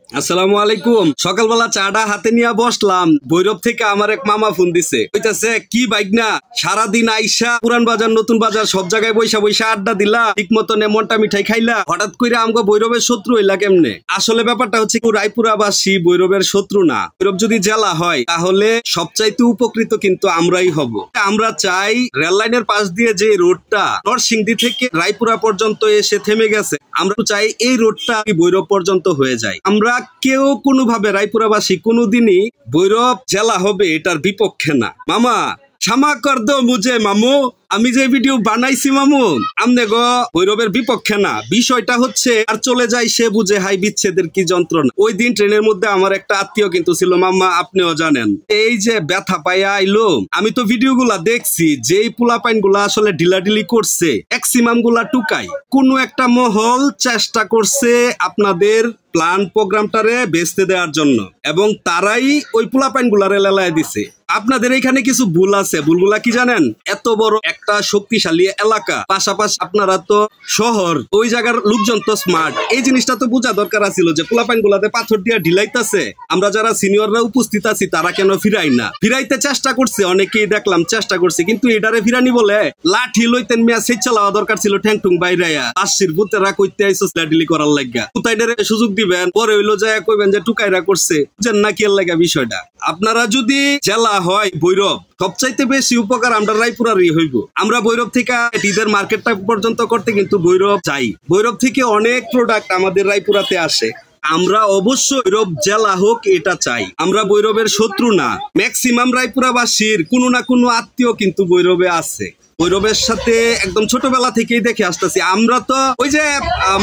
আসসালামু আলাইকুম। সকালবেলা চাটা হাতে নিয়ে বসলাম, ভৈরব থেকে আমার এক মামা ফোন দিছে, কইতাছে কি বাইক না সারাদিন আইসা পুরান বাজার নতুন বাজার সব জায়গায় বৈশা বৈশা আড্ডা দিলা, ঠিক মতন মনটা মিঠাই খাইলা, হঠাৎ করে আমগো ভৈরবের শত্রু হইলা কেমনে? আসলে ব্যাপারটা হচ্ছে রায়পুরাবাসী ভৈরবের শত্রু না। ভৈরব যদি জেলা হয় তাহলে সবচাইতে উপকৃত কিন্তু আমরাই হব। আমরা চাই রেল লাইনের পাশ দিয়ে যে রোডটা নরসিংদী থেকে রায়পুরা পর্যন্ত এসে থেমে গেছে, আমরা চাই এই রোডটা ভৈরব পর্যন্ত হয়ে যায়। আমরা কেউ কোনোভাবে রায়পুরাবাসী কোনোদিনই ভৈরব জেলা হবে এটার বিপক্ষে না। মামা ক্ষমা কর দো মুঝে মামু, আমি যে ভিডিও বানাইছি মামু আমনে গো ভৈরবের বিপক্ষে না। বিষয়টা হচ্ছে আর চলে যায় সে বুঝে হাই বিচ্ছেদের কি যন্ত্রণা। ওই দিন ট্রেনের মধ্যে আমার একটা আত্মীয় কিন্তু ছিল মামা, আপনিও জানেন, এই যে ব্যথা পাইয়া আইলো। আমি তো ভিডিও গুলা দেখছি, যেই পোলাপাইন গুলা আসলে ঢিলাঢিলি করছে, ম্যাক্সিমাম গুলা টুকাই। কোন একটা মহল চেষ্টা করছে আপনাদের প্ল্যান প্রোগ্রামটারে বেচতে দেওয়ার জন্য, এবং তারাই ওই পোলাপাইন গুলারে লেলায় দিছে। আপনাদের এখানে কিছু ভুল আছে। ভুলগুলা কি জানেন? এত বড় একটা শক্তিশালী এলাকা, পাশাপাশি আপনারা তো শহর, ওই জায়গার লোকজন তো স্মার্ট। এই জিনিসটা তো বোঝা দরকার ছিল যে পোলাপাইন গুলাতে পাথর দিয়া ঢিলাইতেছে, আমরা যারা সিনিয়ররা উপস্থিত আছি তারা কেন ফিরাই না? ফিরাইতে চেষ্টা করছে অনেকেই, দেখলাম চেষ্টা করছে, কিন্তু এটারে ফিরানি বলে লাঠি লইতেন মিয়া, সেই চালাওয়া দরকার ছিল ঠ্যাং টুং বাইরাইয়া। আশির ভূতেরা কইতে আইসো লাডিলি করার লাগিয়া, কোথাইডারে সুযোগ দিবেন, পরে হইলো যায় কইবেন যে টুকাইরা করছে, বুঝেন না কি এর লাগা বিষয়টা। আপনারা যদি জেলা হয় ভৈরব, সবচাইতে বেশি উপকার আমরা রায়পুরারই হইব। আমরা ভৈরব থেকে ঈদের মার্কেটটা পর্যন্ত করতে কিন্তু ভৈরব যাই, ভৈরব থেকে অনেক প্রোডাক্ট আমাদের রায়পুরাতে আসে। আমরা অবশ্যই ভৈরব জেলা হোক এটা চাই। আমরা ভৈরবের শত্রু না। ম্যাক্সিমাম রায়পুরাবাসীর কোনো না কোনো আত্মীয় কিন্তু ভৈরবে আছে। ভৈরবের সাথে একদম ছোটবেলা থেকেই দেখে আসতেছি। আমরা তো ওই যে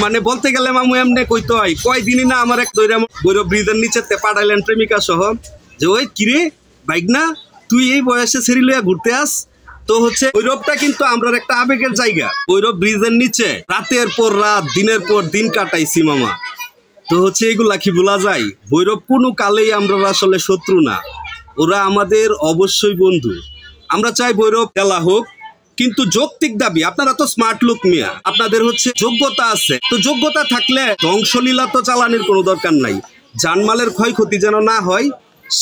মানে বলতে গেলে মামু এমনি কইতে হয়, কয়দিনই না আমার এক ভৈরব ব্রিজের নিচে পাঠাইলেন প্রেমিকা সহ, যে ওই কিরে বাইক না তুই এই বয়সে ছেড়ে লইয়া ঘুরতে আস। তো হচ্ছে ভৈরবটা কিন্তু আমরা একটা আবেগের জায়গা। ভৈরব ব্রিজের নিচে রাতের পর রাত দিনের পর দিন কাটাইছি মামা। তো হচ্ছে এগুলা কি ভোলা যায়? ভৈরব কোনো কালেই আমরা আসলে শত্রু না, ওরা আমাদের অবশ্যই বন্ধু। আমরা চাই ভৈরব জেলা হোক, কিন্তু যৌক্তিক দাবি। আপনারা তো স্মার্ট লোক মিয়া, আপনাদের হচ্ছে যোগ্যতা আছে, তো যোগ্যতা থাকলে ধ্বংসলীলা তো চালানোর কোনো দরকার নাই। জানমালের ক্ষয়ক্ষতি যেন না হয়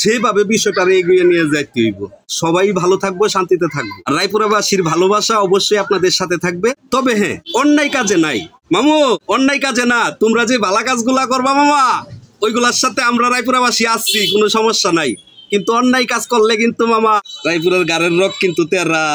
সেভাবে বিষয়টা এগিয়ে নিয়ে যাইতে হইব। সবাই ভালো থাকবো, শান্তিতে থাকবো। রায়পুরাবাসীর ভালোবাসা অবশ্যই আপনাদের সাথে থাকবে। তবে হ্যাঁ, অন্যায় কাজে নাই মামু, অন্যায় কাজে না। তোমরা যে ভালো কাজগুলা করবা মামা, ওইগুলার সাথে আমরা রায়পুরাবাসী আসছি, কোনো সমস্যা নাই। কিন্তু অন্যায় কাজ করলে কিন্তু মামা রায়পুরের গাড়ের রক কিন্তু তেরা।